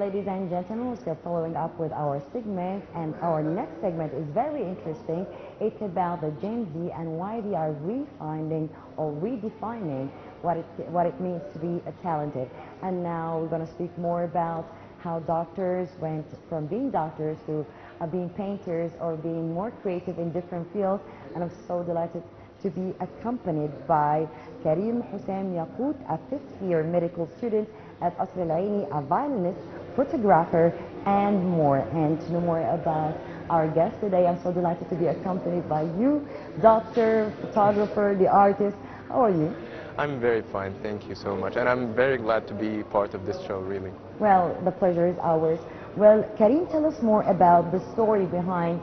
ladies and gentlemen, we're still following up with our segment, and our next segment is very interesting. It's about the Gen Z and why they are refinding or redefining what it means to be a talented. And now we're going to speak more about how doctors went from being doctors to being painters or being more creative in different fields. And I'm so delighted to be accompanied by Kareem, Hossam, Yakout, a fifth-year medical student at Al Aini, a violinist, photographer, and more. And to know more about our guest today, I'm so delighted to be accompanied by you, doctor, photographer, the artist. How are you? I'm very fine, thank you so much. And I'm very glad to be part of this show, really. Well, the pleasure is ours. Well, Kareem, tell us more about the story behind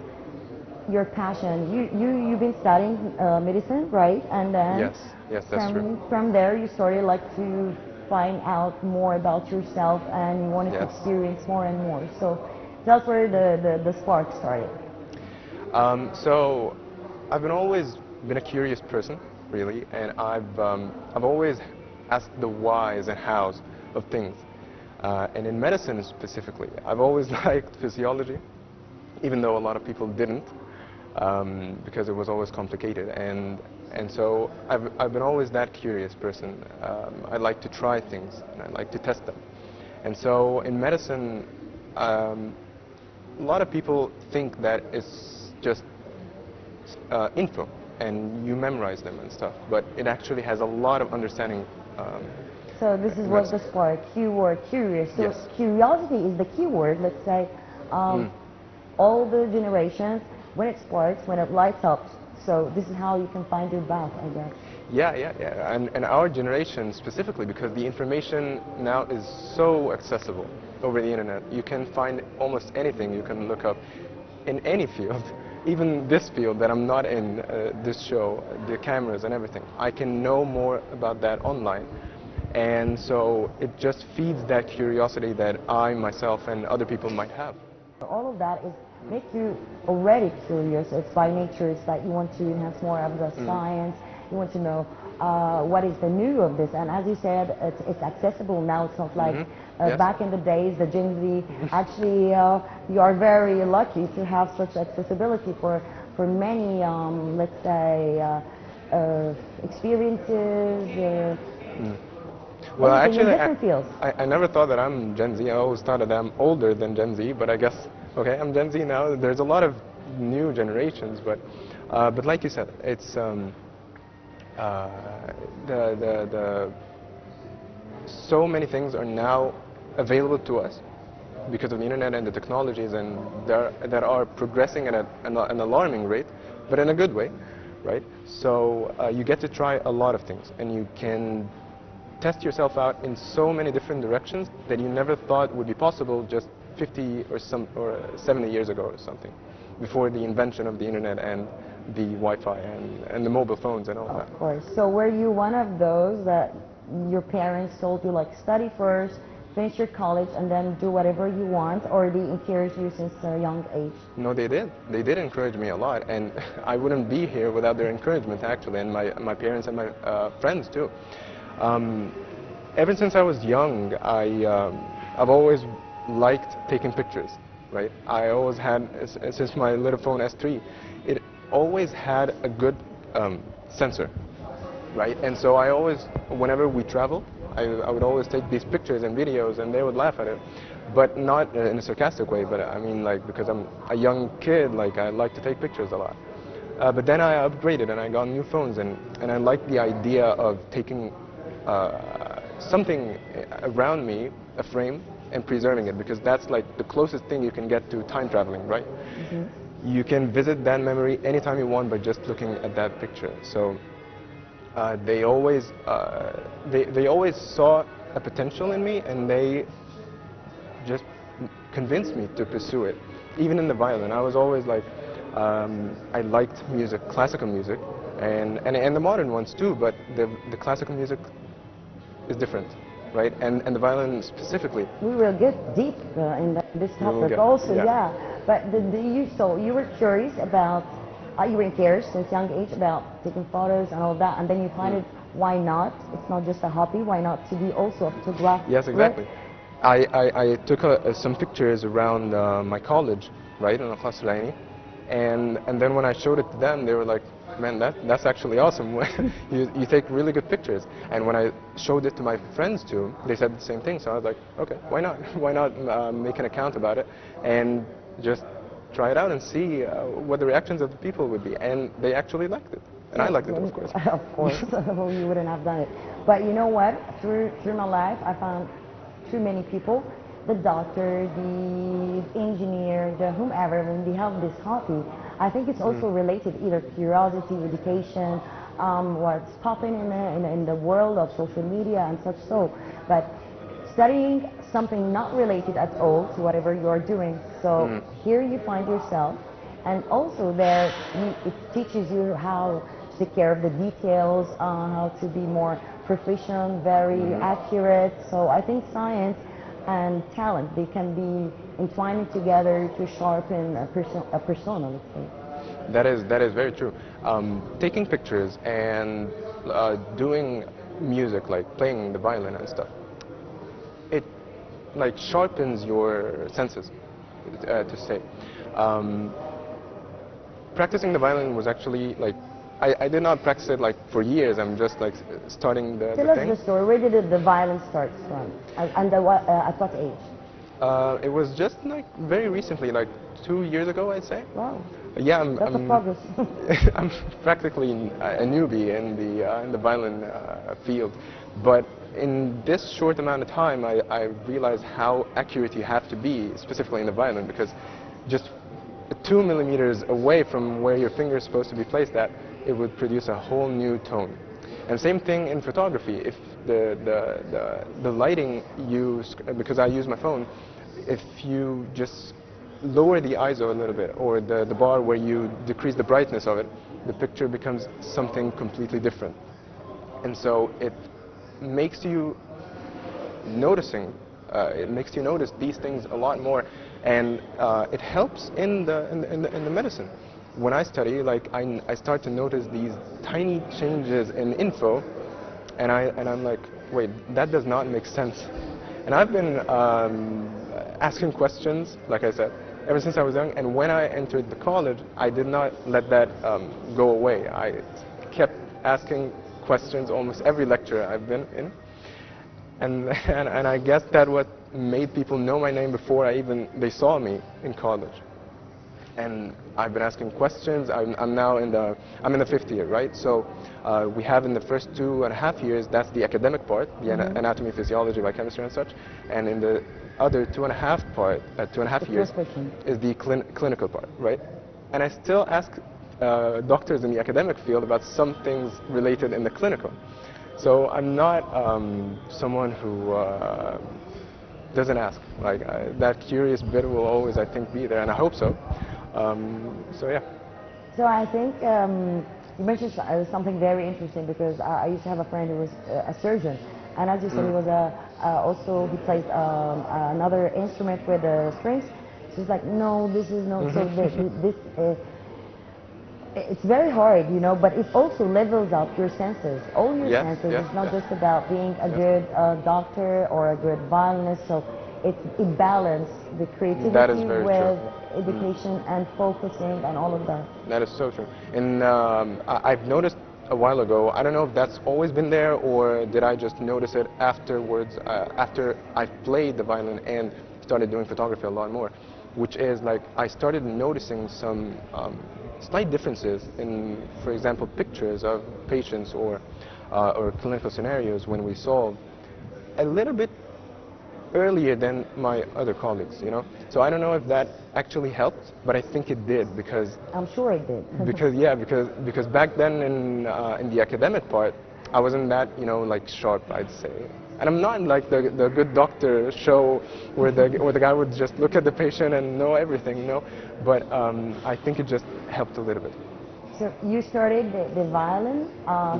your passion. You've been studying medicine, right? And then yes, that's true. From there, you started to find out more about yourself, and you wanted to experience more and more. So, tell us where the spark started. So, I've always been a curious person, really, and I've always asked the whys and hows of things. And in medicine specifically, I've always liked physiology, even though a lot of people didn't. Because it was always complicated, and so I've been always that curious person. I like to try things and I like to test them, and so in medicine, a lot of people think that it's just info and you memorize them and stuff, but it actually has a lot of understanding. So this is what the spark, keyword, curious. So curiosity is the keyword. Let's say all the generations. When it sparks, when it lights up, so this is how you can find your path, I guess. Yeah. And our generation specifically, because the information now is so accessible over the internet. You can find almost anything you can look up in any field, even this field that I'm not in, this show, the cameras and everything. I can know more about that online. And so it just feeds that curiosity that I, myself, and other people might have. All of that is make you already curious. It's by nature. It's that you want to enhance more of the science. You want to know what is the new of this. And as you said, it's accessible now. It's not like back in the days, the Gen Z. Actually, you are very lucky to have such accessibility for many, let's say, experiences. Well, actually, I never thought that I'm Gen Z. I always thought that I'm older than Gen Z, but I guess, okay, I'm Gen Z now. There's a lot of new generations, but like you said, it's so many things are now available to us because of the internet and the technologies, and that are progressing at an alarming rate, but in a good way, right? So you get to try a lot of things, and you can test yourself out in so many different directions that you never thought would be possible just 50 or 70 years ago or something, before the invention of the internet and the Wi-Fi and the mobile phones and all that. Of course. So were you one of those that your parents told you, like, study first, finish your college, and then do whatever you want, or they encouraged you since a young age? No, they did. They did encourage me a lot, and I wouldn't be here without their encouragement, actually, and my parents and my friends too. Ever since I was young, I've always liked taking pictures, right? I always had, since my little phone S3, it always had a good sensor, right? And so I always, whenever we travel, I would always take these pictures and videos, and they would laugh at it, but not in a sarcastic way, but I mean, like, because I'm a young kid, like, I like to take pictures a lot. But then I upgraded and I got new phones, and I like the idea of taking something around me, a frame, and preserving it, because that's like the closest thing you can get to time traveling, right? You can visit that memory anytime you want by just looking at that picture. So they always saw a potential in me, and they just convinced me to pursue it. Even in the violin, I was always like, I liked music, classical music, and the modern ones too, but the classical music is different, right? And the violin specifically. We will get deep in this topic also, yeah. But so you were curious about, you were curious since young age about taking photos and all that, and then you find it, why not? It's not just a hobby, why not to be also a photographer? Yes, exactly. I took some pictures around my college, right, in Al and then when I showed it to them, they were like, "Man, that's actually awesome. You take really good pictures." And when I showed it to my friends too, they said the same thing. So I was like, "Okay, why not? Why not make an account about it and just try it out and see what the reactions of the people would be?" And they actually liked it, and I liked it, of course. Of course, you wouldn't have done it. But you know what? Through my life, I found too many people, the doctor, the engineer, the whomever, when they have this hobby, I think it's also related either curiosity, education, what's popping in the world of social media and such so. But studying something not related at all to whatever you're doing. So here you find yourself, and also there it teaches you how to take care of the details, how to be more proficient, very accurate. So I think science and talent, they can be entwining together to sharpen a persona, let's say. That is very true. Taking pictures and doing music, like playing the violin and stuff, it like sharpens your senses, to say. Practicing the violin was actually like, I did not practice it like for years. I'm just like starting the Tell us thing. the story. Where did the violin start from? And at what age? It was just like very recently, like 2 years ago, I'd say. Wow. Yeah, That's a progress. I'm practically a newbie in the violin field, but in this short amount of time, I realized how accurate you have to be, specifically in the violin, because just 2 millimeters away from where your finger is supposed to be placed at, it would produce a whole new tone. And same thing in photography. If the lighting used, because I use my phone, if you just lower the ISO a little bit, or the bar where you decrease the brightness of it, the picture becomes something completely different. And so it makes you it makes you notice these things a lot more, and it helps in the medicine. When I study, like I start to notice these tiny changes in info, and I'm like, wait, that does not make sense. And I've been asking questions, like I said, ever since I was young. And when I entered the college, I did not let that go away. I kept asking questions almost every lecture I've been in. And I guess that what made people know my name before they saw me in college. And I've been asking questions. I'm now in the 5th year, right? So we have in the first 2.5 years, that's the academic part, the anatomy, physiology, biochemistry, and such. And in the other 2.5 years, is the clinical part, right? And I still ask doctors in the academic field about some things related in the clinical. So I'm not someone who doesn't ask. Like that curious bit will always, I think, be there, and I hope so. So yeah. So I think you mentioned something very interesting, because I used to have a friend who was a surgeon, and as you said, he was also he plays another instrument with strings. So he's like, no, this is not. So this. It's very hard, you know, but it also levels up your senses, all your senses. It's not just about being a good doctor or a good violinist. So it balances the creativity with education and focusing and all of that. That is so true. And I've noticed a while ago, I don't know if that's always been there, or did I just notice it afterwards, after I played the violin and started doing photography a lot more, which is like I started noticing some slight differences in, for example, pictures of patients or clinical scenarios when we solve a little bit earlier than my other colleagues, you know. So I don't know if that actually helped, but I think it did, because I'm sure it did. because back then in the academic part, I wasn't that, you know, like sharp, I'd say. And I'm not like the good doctor show where the guy would just look at the patient and know everything, you know. But I think it just helped a little bit. So you started the violin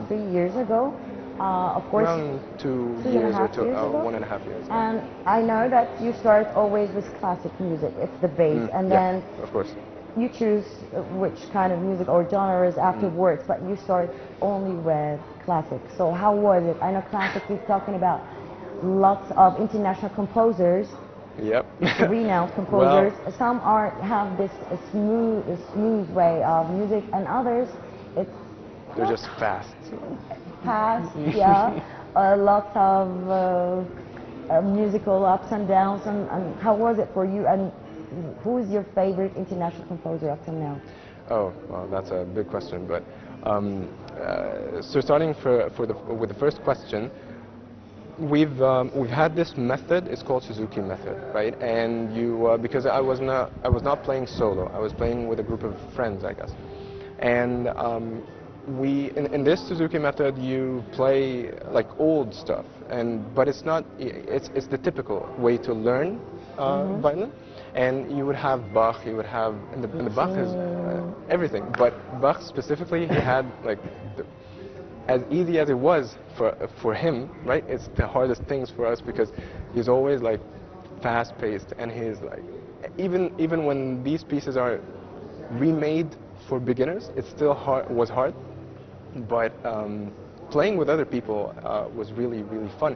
3 years ago. Of course, around 2 years or 1.5 years. And I know that you start always with classic music. It's the base, and then of course, you choose which kind of music or genres afterwards. But you start only with classic. So how was it? I know classic. You're talking about lots of international composers, Yep. renowned Well, composers. Some are have this smooth way of music, and others it's they're just fast. fast. Yeah, lots of musical ups and downs. And how was it for you? And who is your favorite international composer up till now? Oh, well, that's a big question, but so starting with the first question, we've had this method. It's called Suzuki method, right? And you because I was not playing solo. I was playing with a group of friends, I guess. And in this Suzuki method, you play like old stuff, but it's not. It's the typical way to learn violin. And you would have Bach. You would have and the Bach is everything. But Bach specifically, he had like. As easy as it was for him, right? It's the hardest things for us because he's always like fast-paced, and he's like even when these pieces are remade for beginners, it still was hard. But playing with other people was really really fun.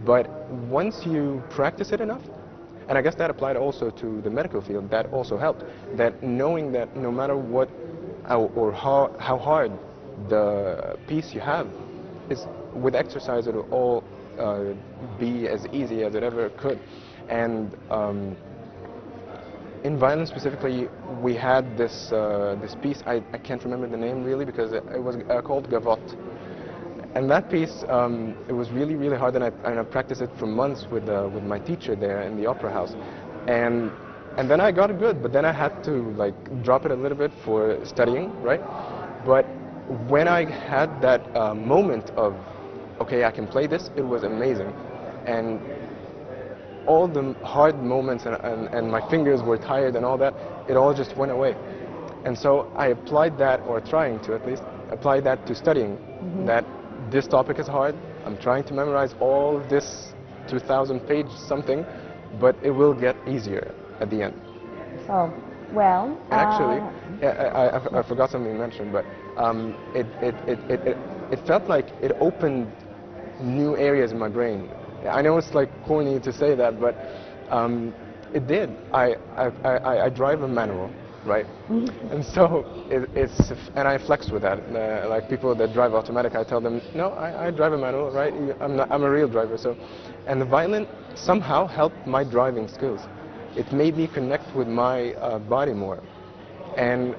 But once you practice it enough, and I guess that applied also to the medical field, that also helped. That knowing that no matter what or how hard the piece you have is, with exercise it will all be as easy as it ever could. And in violin specifically, we had this piece. I can't remember the name really because it was called Gavotte. And that piece, it was really really hard, and I practiced it for months with my teacher there in the opera house, and then I got it good. But then I had to like drop it a little bit for studying, right? But when I had that moment of, okay, I can play this, it was amazing. And all the hard moments and my fingers were tired and all that, it all just went away. And so I applied that, or trying to at least, apply that to studying. That this topic is hard, I'm trying to memorize all of this 2,000 page something, but it will get easier at the end. So, well... And actually, I forgot something to mention, but it felt like it opened new areas in my brain. I know it's like corny to say that, but it did. I drive a manual, right? And so and I flex with that. Like people that drive automatic, I tell them, no, I drive a manual, right? I'm a real driver. So, and the violin somehow helped my driving skills. It made me connect with my body more, and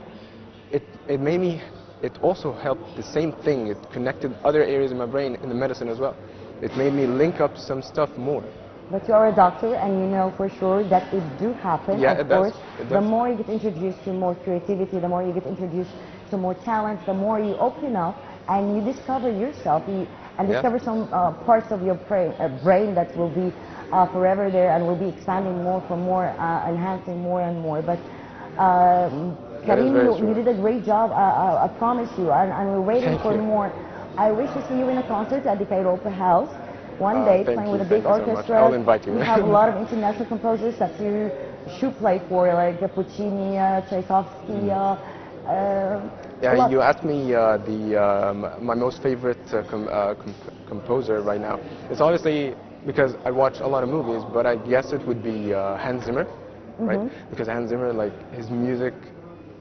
it made me. It also helped the same thing. It connected other areas of my brain in the medicine as well. It made me link up some stuff more. But you're a doctor, and you know for sure that it do happen. Yeah, of course, the more you get introduced to more creativity, the more you get introduced to more talent, the more you open up and you discover yourself, and discover some parts of your brain that will be forever there and will be expanding more for more, enhancing more and more. But Kareem, you did a great job, I promise you, and we're waiting for more. I wish to see you in a concert at the Cairo Opera House one day, playing with a big orchestra. So I'll invite you. We have a lot of international composers that you should play for, like Puccini, Tchaikovsky. Yeah, you asked me my most favorite composer right now. It's obviously because I watch a lot of movies, but I guess it would be Hans Zimmer, right? Because Hans Zimmer, like his music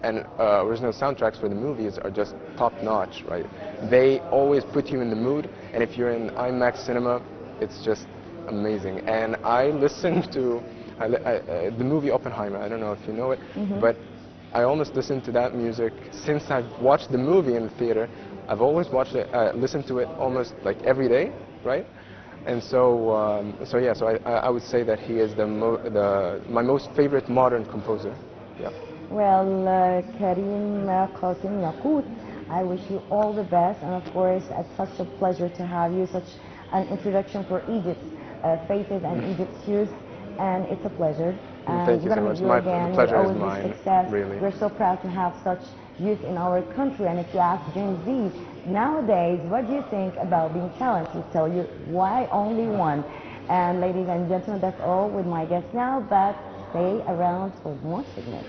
and original soundtracks for the movies are just top-notch, right? They always put you in the mood, and if you're in IMAX cinema, it's just amazing. And I listened to the movie Oppenheimer. I don't know if you know it, but I almost listened to that music since I've watched the movie in the theater. I've always watched it, listened to it almost like every day, right? And so, so I would say that he is my most favorite modern composer. Yeah. Well, Kareem Qasim Yakout, I wish you all the best, and of course, it's such a pleasure to have you, such an introduction for Egypt's faces and Egypt's youth, and it's a pleasure. And thank you so much. My pleasure is mine. Success. Really. We're so proud to have such youth in our country, and if you ask Gen Z nowadays, what do you think about being talented? He'll tell you, why only one? And ladies and gentlemen, that's all with my guests now, but stay around for more segments.